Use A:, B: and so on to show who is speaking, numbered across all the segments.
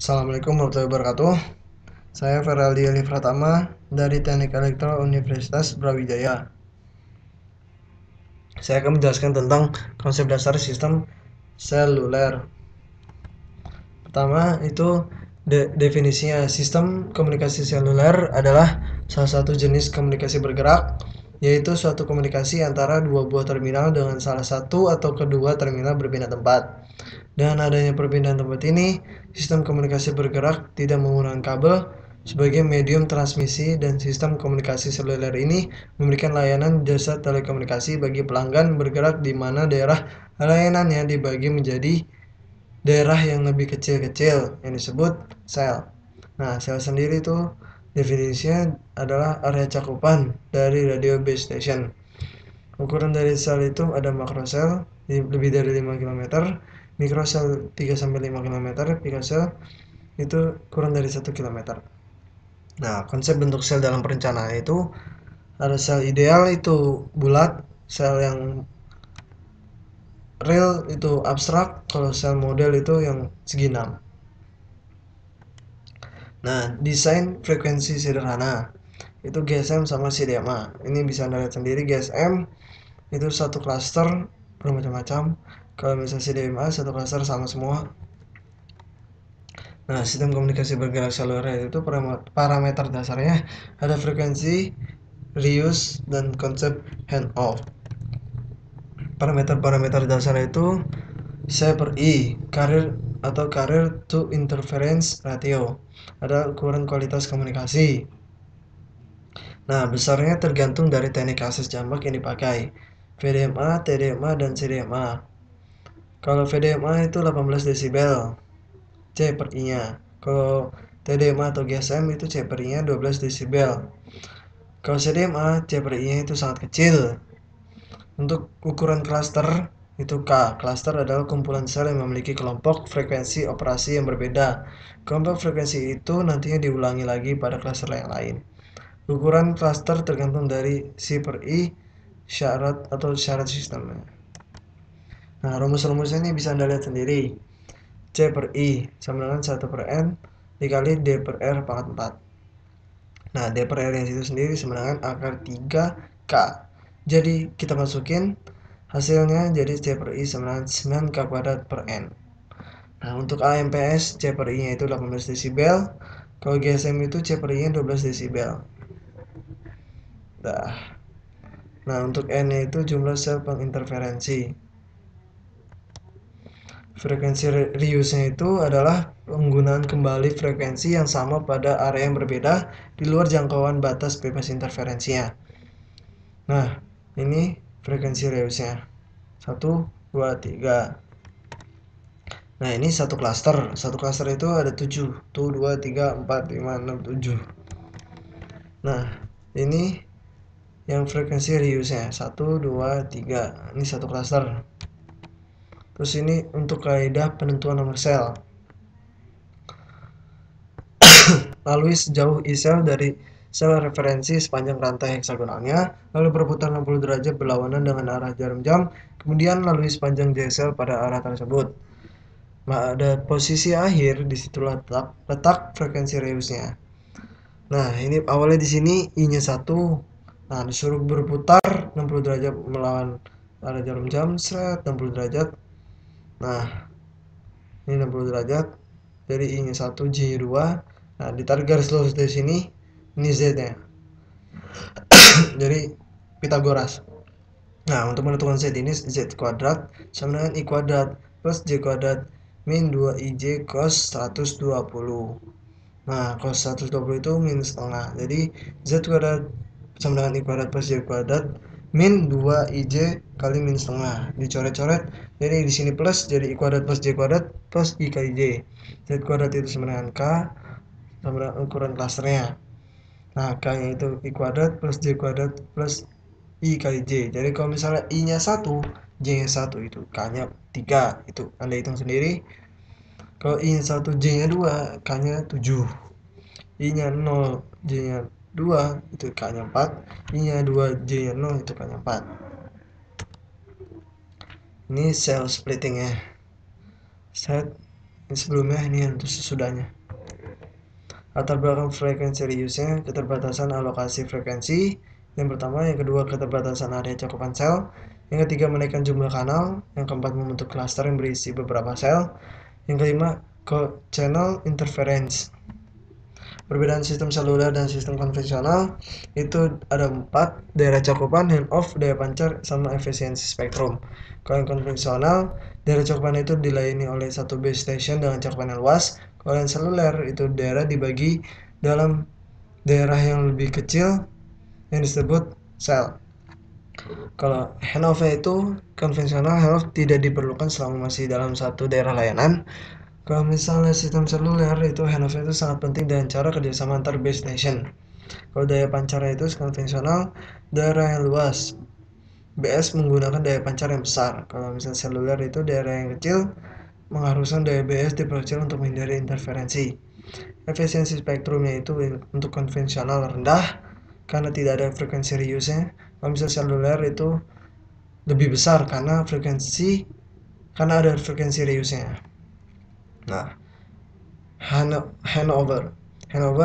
A: Assalamualaikum warahmatullahi wabarakatuh. Saya Feraldi Ali Pratama dari Teknik Elektro Universitas Brawijaya. Saya akan menjelaskan tentang konsep dasar sistem seluler. Pertama itu definisinya. Sistem komunikasi seluler adalah salah satu jenis komunikasi bergerak, yaitu suatu komunikasi antara dua buah terminal dengan salah satu atau kedua terminal berpindah tempat. Dengan adanya perpindahan tempat ini, sistem komunikasi bergerak tidak menggunakan kabel sebagai medium transmisi, dan sistem komunikasi seluler ini memberikan layanan jasa telekomunikasi bagi pelanggan bergerak di mana daerah layanannya dibagi menjadi daerah yang lebih kecil-kecil yang disebut sel. Nah, sel sendiri itu definisinya adalah area cakupan dari radio base station. Ukuran dari sel itu ada makrosel lebih dari 5 km, mikrosel 3-5 km, pikosel itu kurang dari 1 km. Nah, konsep bentuk sel dalam perencanaan itu ada sel ideal itu bulat, sel yang real itu abstrak, kalau sel model itu yang segi 6. Nah, desain frekuensi sederhana itu GSM sama CDMA. Ini bisa Anda lihat sendiri, GSM itu satu klaster bermacam-macam. Kalau misalnya CDMA satu klaster sama semua. Nah, sistem komunikasi bergerak seluler itu parameter dasarnya ada frekuensi, reuse, dan konsep handoff. Parameter-parameter dasar itu C per I, carrier atau carrier to interference ratio, ada ukuran kualitas komunikasi. Nah, besarnya tergantung dari teknik akses jambak yang dipakai, VDMA, TDMA, dan CDMA. Kalau VDMA itu 18 desibel, C per I-nya. Kalau TDMA atau GSM itu C per I-nya 12 desibel. Kalau CDMA, C per I-nya itu sangat kecil. Untuk ukuran klaster itu K. Klaster adalah kumpulan sel yang memiliki kelompok frekuensi operasi yang berbeda. Kelompok frekuensi itu nantinya diulangi lagi pada klaster yang lain. Ukuran klaster tergantung dari C per I syarat sistemnya. Nah, rumus-rumusnya ini bisa Anda lihat sendiri. C per I sama dengan 1 per N dikali D per R pangkat 4. Nah, D per R yang situ sendiri sama dengan akar 3K. Jadi, kita masukin hasilnya jadi C per I sama dengan 9K kuadrat per N. Nah, untuk AMPS C per I nya itu 18 desibel. Kalau GSM itu C per I nya 12 desibel. Nah, untuk N nya itu jumlah sel penginterferensi. Frekuensi reuse-nya itu adalah penggunaan kembali frekuensi yang sama pada area yang berbeda di luar jangkauan batas bebas interferensinya. Nah, ini frekuensi reuse-nya. 1, 2, 3. Nah, ini satu klaster. Satu klaster itu ada 7. 1, 2, 3, 4, 5, 6, 7. Nah, ini yang frekuensi reuse-nya. 1, 2, 3. Ini satu klaster. Terus ini untuk kaidah penentuan nomor sel. Lalui sejauh I sel dari sel referensi sepanjang rantai heksagonalnya, lalu berputar 60 derajat berlawanan dengan arah jarum jam, kemudian lalui sepanjang J sel pada arah tersebut. Pada posisi akhir, disitulah letak frekuensi reuse-nya. Nah, ini awalnya di sini I-nya 1. Nah, disuruh berputar 60 derajat melawan arah jarum jam, 60 derajat. Nah, ini 60 derajat. Jadi I-nya 1, J-nya 2. Nah, ditarik garis lurus dari sini, ini Z-nya. Jadi Pitagoras. Nah, untuk menentukan Z ini, Z kuadrat sama dengan I kuadrat plus J kuadrat min 2IJ cos 120. Nah, cos 120 itu min setengah. Jadi Z kuadrat sama dengan I kuadrat plus J kuadrat min 2IJ kali min setengah. Dicoret-coret, jadi di sini plus, jadi I kuadrat plus J kuadrat plus I kali J. Z kuadrat itu sama dengan K sama dengan ukuran klasternya. Nah, K-nya itu I kuadrat plus J kuadrat plus I kali J. Jadi kalau misalnya I-nya 1, J-nya 1 itu, K-nya 3. Itu Anda hitung sendiri. Kalau I-nya 1, J-nya 2, K-nya 7. I-nya 0, J-nya 2, itu K-nya 4. I-nya 2, J-nya 0, itu K-nya 4. Ini cell splitting-nya. Set ini sebelumnya, ini untuk sesudahnya. Latar belakang frekuensi reuse-nya, keterbatasan alokasi frekuensi. Yang pertama, yang kedua keterbatasan area cakupan sel. Yang ketiga menaikkan jumlah kanal. Yang keempat membentuk klaster yang berisi beberapa sel. Yang kelima channel interference. Perbedaan sistem seluler dan sistem konvensional itu ada 4: daerah cakupan, handoff, daya pancar, sama efisiensi spektrum. Kalau yang konvensional, daerah cakupan itu dilayani oleh satu base station dengan cakupan yang luas. Kalau yang seluler itu daerah dibagi dalam daerah yang lebih kecil yang disebut sel. Kalau handoff itu konvensional, handoff tidak diperlukan selama masih dalam satu daerah layanan. Kalau misalnya sistem seluler itu handoff itu sangat penting dengan cara kerjasama antar base station. Kalau daya pancar itu konvensional, daerah yang luas. BS menggunakan daya pancar yang besar. Kalau misalnya seluler itu daerah yang kecil, mengharuskan daya BS diperkecil untuk menghindari interferensi. Efisiensi spektrumnya itu untuk konvensional rendah karena tidak ada frekuensi reuse-nya. Kalau misalnya seluler itu lebih besar karena ada frekuensi reuse-nya. Nah, handover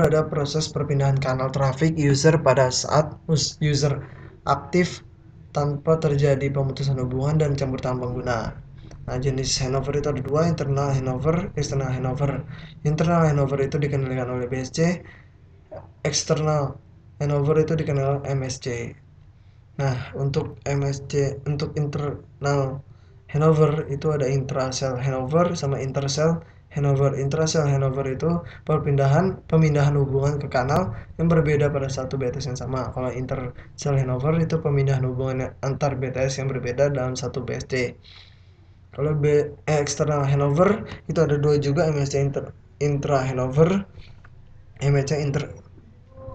A: ada proses perpindahan kanal trafik user pada saat user aktif tanpa terjadi pemutusan hubungan dan campur tangan pengguna. Nah, jenis handover itu ada dua: internal handover, external handover. Internal handover itu dikendalikan oleh BSC, external handover itu dikendalikan MSC. Nah, untuk internal handover itu ada intra-cell handover sama inter-cell handover. Intra-cell handover itu pemindahan hubungan ke kanal yang berbeda pada satu BTS yang sama. Kalau inter-cell handover itu pemindahan hubungan antar BTS yang berbeda dalam satu BSC. Kalau external handover itu ada dua juga, MSC intra handover, MSC inter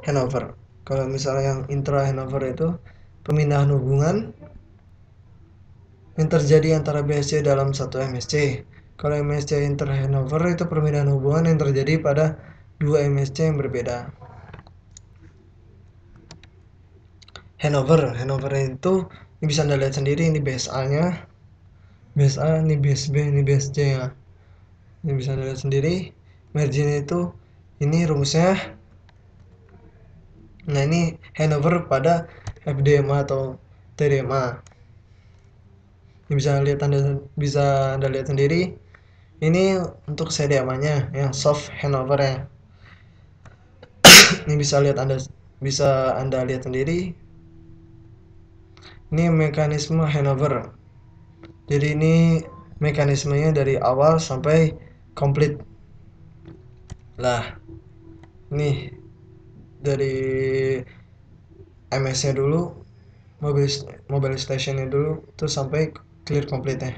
A: handover. Kalau misalnya yang intra handover itu pemindahan hubungan yang terjadi antara BSC dalam satu MSC. Kalau MSC inter handover itu pemindahan hubungan yang terjadi pada dua MSC yang berbeda. Handover itu ini bisa Anda lihat sendiri, ini base A-nya. Base A, ini base B, ini base C ya. Ini bisa Anda lihat sendiri. Margin-nya itu ini rumusnya. Nah, ini handover pada FDMA atau TDMA. Ini bisa Anda lihat sendiri. Ini untuk CDMA-nya yang soft handover ya. Ini bisa Anda lihat sendiri. Ini mekanisme handover. Jadi ini mekanismenya dari awal sampai komplit. Lah, ini dari MS-nya dulu, mobile station-nya dulu, terus sampai clear komplit ya.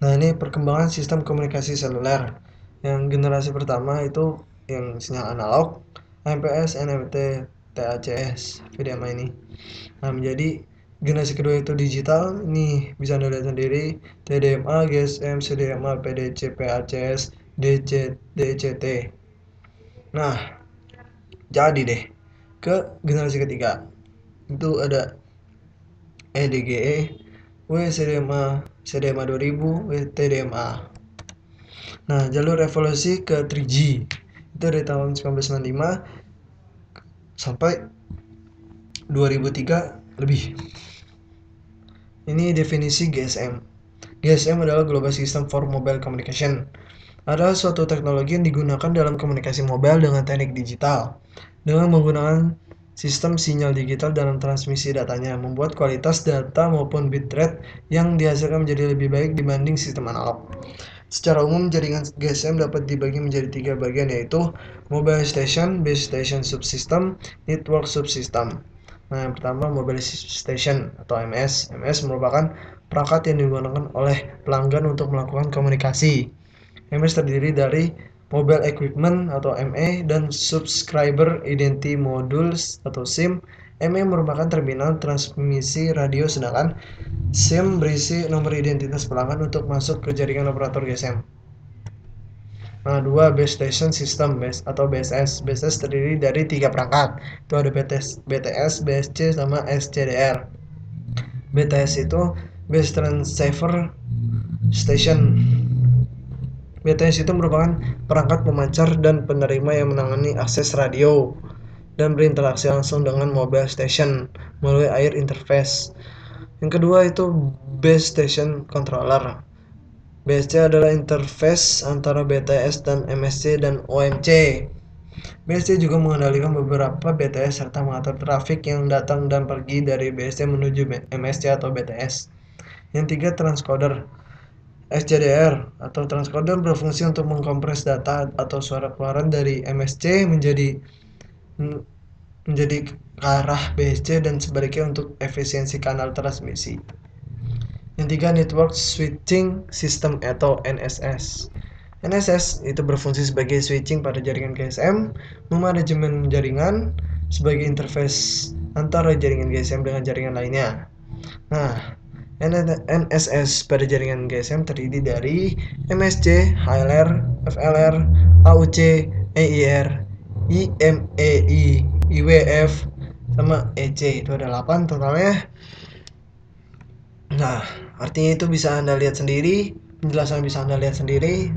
A: Nah, ini perkembangan sistem komunikasi seluler. Yang generasi pertama itu yang sinyal analog, MPS, NMT, TACS, VDMA ini. Nah, menjadi generasi kedua itu digital. Ini bisa Anda lihat sendiri, TDMA, GSM, CDMA, PDC, PACS, DCT. Nah, jadi deh ke generasi ketiga. Itu ada EDGE, WCDMA, CDMA 2000, WTDMA. Nah, jalur revolusi ke 3G itu dari tahun 1995 sampai 2003 lebih. Ini definisi GSM. GSM adalah Global System for Mobile Communication. Adalah suatu teknologi yang digunakan dalam komunikasi mobile dengan teknik digital. Dengan menggunakan sistem sinyal digital dalam transmisi datanya, membuat kualitas data maupun bitrate yang dihasilkan menjadi lebih baik dibanding sistem analog. Secara umum, jaringan GSM dapat dibagi menjadi 3 bagian, yaitu mobile station, base station subsystem, network subsystem. Nah, yang pertama mobile station atau MS. MS merupakan perangkat yang digunakan oleh pelanggan untuk melakukan komunikasi. MS terdiri dari Mobile Equipment atau ME dan Subscriber Identity Modules atau SIM. ME merupakan terminal transmisi radio, sedangkan SIM berisi nomor identitas pelanggan untuk masuk ke jaringan operator GSM. Nah, dua base station system atau BSS. BSS terdiri dari 3 perangkat. Itu ada BTS, BSC, sama SCDR. BTS itu Base Transceiver Station. BTS itu merupakan perangkat pemancar dan penerima yang menangani akses radio dan berinteraksi langsung dengan mobile station melalui air interface. Yang kedua itu base station controller. BSC adalah interface antara BTS dan MSC dan OMC. BSC juga mengendalikan beberapa BTS serta mengatur trafik yang datang dan pergi dari BSC menuju MSC atau BTS. Yang tiga, transcoder. SCDR atau transcoder berfungsi untuk mengkompres data atau suara keluaran dari MSC menjadi ke arah BSC dan sebaliknya untuk efisiensi kanal transmisi. Yang tiga, Network Switching System atau NSS. NSS itu berfungsi sebagai switching pada jaringan GSM, memanajemen jaringan sebagai interface antara jaringan GSM dengan jaringan lainnya. Nah, NSS pada jaringan GSM terdiri dari MSC, HLR, FLR, AUC, EIR, IMEI, IWF, sama EC. Itu ada 8 totalnya. Nah, artinya itu bisa Anda lihat sendiri, penjelasan bisa Anda lihat sendiri.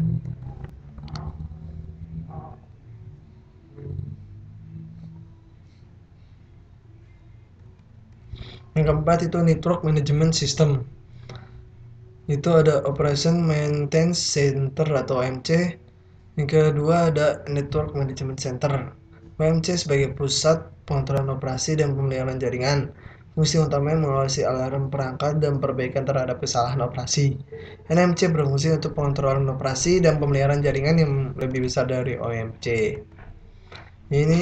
A: Yang keempat itu Network Management System. Itu ada Operation Maintenance Center atau OMC. Yang kedua ada Network Management Center. OMC sebagai pusat pengontrolan operasi dan pemeliharaan jaringan. Fungsi utamanya mengawasi alarm perangkat dan perbaikan terhadap kesalahan operasi. NMC berfungsi untuk pengontrolan operasi dan pemeliharaan jaringan yang lebih besar dari OMC. Ini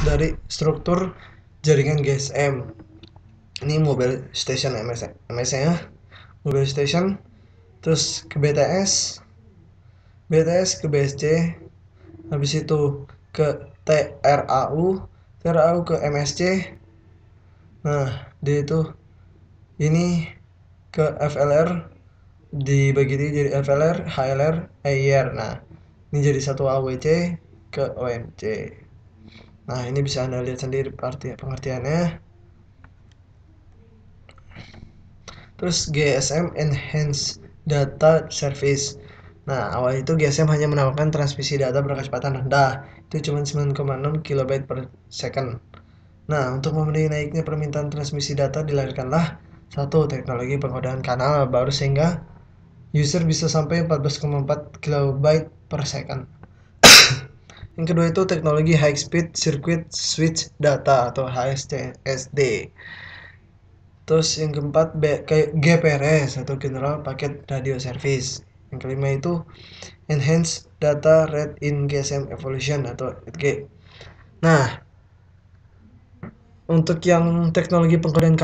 A: dari struktur jaringan GSM. Ini mobile station MS ya, mobile station, terus ke BTS ke BSC, habis itu ke TRAU ke MSC. Nah, dia itu ini ke FLR, dibagi jadi FLR, HLR, EIR. Nah, ini jadi satu AWC ke OMC. Nah, ini bisa Anda lihat sendiri pengertiannya. Terus GSM Enhanced Data Service. Nah, awal itu GSM hanya menawarkan transmisi data berkecepatan rendah, itu cuma 9,6 KB per second. Nah, untuk memenuhi naiknya permintaan transmisi data dilahirkanlah satu teknologi pengkodaan kanal baru sehingga user bisa sampai 14,4 KB per second. Yang kedua itu teknologi High Speed Circuit Switch Data atau HSCSD. Terus yang keempat GPRS atau General Packet Radio Service. Yang kelima itu Enhanced Data Rate in GSM Evolution atau EDG. Nah, untuk yang teknologi pengkodaan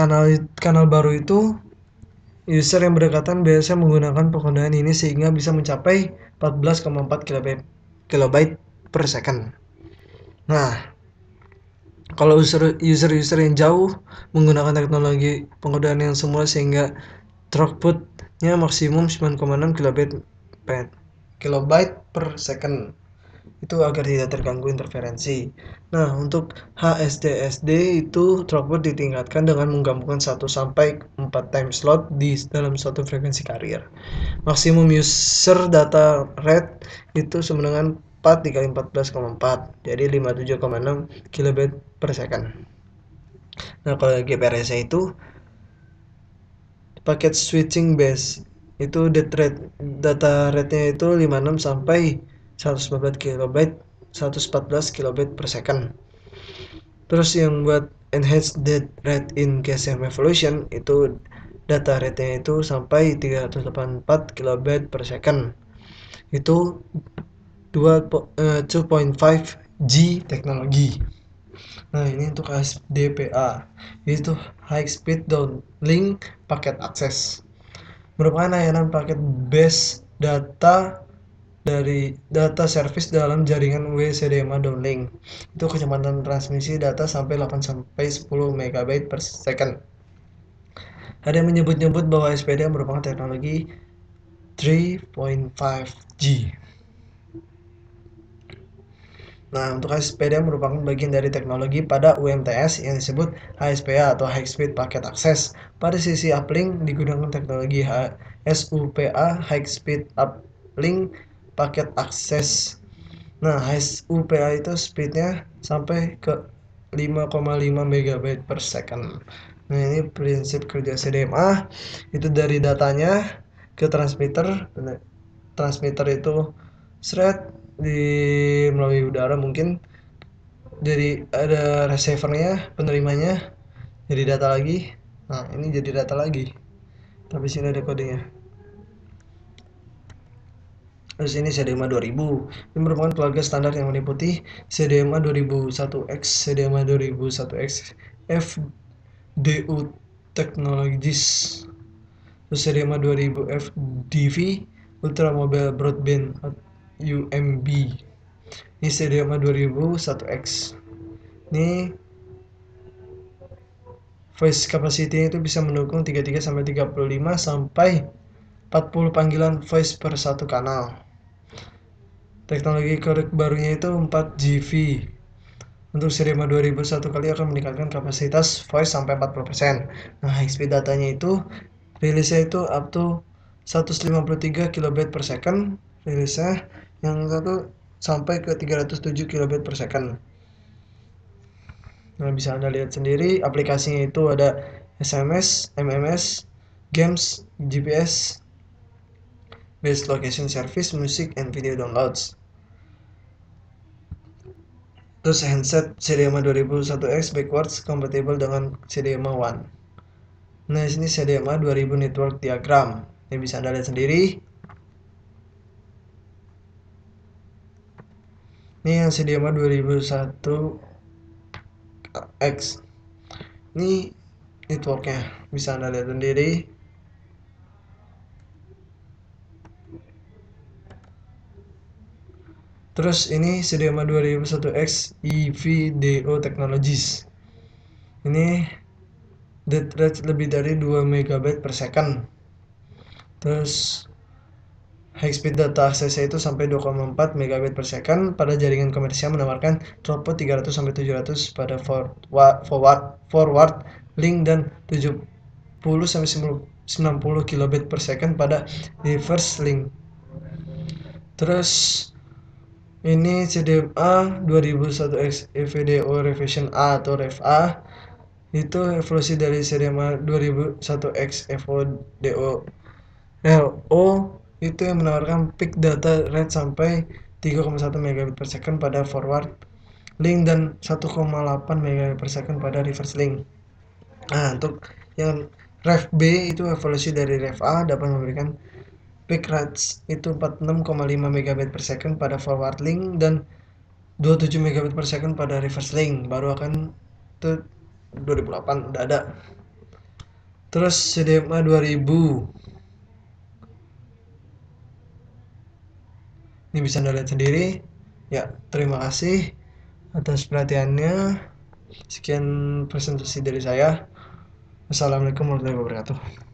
A: kanal baru itu, user yang berdekatan biasanya menggunakan pengkodaan ini sehingga bisa mencapai 14,4 KB per second. Nah, kalau user yang jauh menggunakan teknologi pengkodaan yang semula sehingga throughputnya maksimum 9,6 KB per second. Itu agar tidak terganggu interferensi. Nah, untuk HSDSD itu throughput ditingkatkan dengan menggabungkan 1 sampai 4 time slot di dalam suatu frekuensi carrier. Maksimum user data rate itu sama dengan 4 dikali 14,4, jadi 57,6 KB per second. Nah, kalau GPRS itu paket switching base itu data rate-nya itu 56 sampai 114 KB per second. Terus yang buat enhanced rate in GSM Evolution itu data rate-nya itu sampai 384 KB per second. Itu 2.5 G teknologi. Nah, ini untuk HSDPA, itu High Speed Downlink Packet Access, merupakan layanan paket base data dari data service dalam jaringan WCDMA downlink. Itu kecepatan transmisi data sampai 8 sampai 10 MB per second. Ada yang menyebut-nyebut bahwa SPD merupakan teknologi 3.5G. Nah, untuk HSPDA merupakan bagian dari teknologi pada UMTS yang disebut HSPA atau High Speed Packet Access. Pada sisi uplink digunakan teknologi SUPA High Speed Uplink paket akses. Nah, HSUPA itu speednya sampai ke 5,5 MB per second. Nah, ini prinsip kerja CDMA. Itu dari datanya ke transmitter. Transmitter itu di melalui udara mungkin. Jadi ada receivernya, penerimanya, jadi data lagi. Nah, ini jadi data lagi. Tapi sini ada kodenya. Terus ini CDMA 2000. Ini merupakan keluarga standar yang meliputi CDMA 2001X, CDMA 2001X, FDU Technologies, terus CDMA 2000 FDV, Ultra Mobile Broadband UMB. Ini CDMA 2001X. Ini voice capacity itu bisa mendukung 33 sampai 35 sampai 40 panggilan voice per satu kanal. Teknologi codec barunya itu 4GV. Untuk CDMA 2001 kali akan meningkatkan kapasitas voice sampai 40%. Nah, high speed datanya itu rilisnya itu up to 153 kilobit per second rilisnya, yang satu sampai ke 307 kilobit per second. Nah, bisa Anda lihat sendiri aplikasinya itu ada SMS, MMS, games, GPS, based location service, music, and video downloads. Terus handset CDMA 2001X backwards compatible dengan CDMA 1. Nah, ini CDMA 2000 network diagram. Ini bisa Anda lihat sendiri. Ini yang CDMA 2001X. Ini networknya, bisa Anda lihat sendiri. Terus ini CDMA 2001X EVDO Technologies. Ini data rate lebih dari 2 MB per second. Terus high speed data aksesnya itu sampai 2,4 MB per second pada jaringan komersial, menawarkan throughput 300 sampai 700 pada forward link dan 70 sampai 90 kilobit per second pada reverse link. Terus ini CDMA 2001X EVDO Revision A atau REV-A, itu evolusi dari CDMA 2001X EVDO LO, itu yang menawarkan peak data rate sampai 3,1 Mbit per second pada forward link dan 1,8 Mbit per second pada reverse link. Nah, untuk yang REV-B itu evolusi dari REV-A, dapat memberikan peak rates itu 46,5 Mbit per second pada forward link dan 27 Mbit per second pada reverse link. Baru akan itu 2008 udah ada. Terus CDMA 2000, ini bisa Anda lihat sendiri. Ya, terima kasih atas perhatiannya. Sekian presentasi dari saya. Assalamualaikum warahmatullahi wabarakatuh.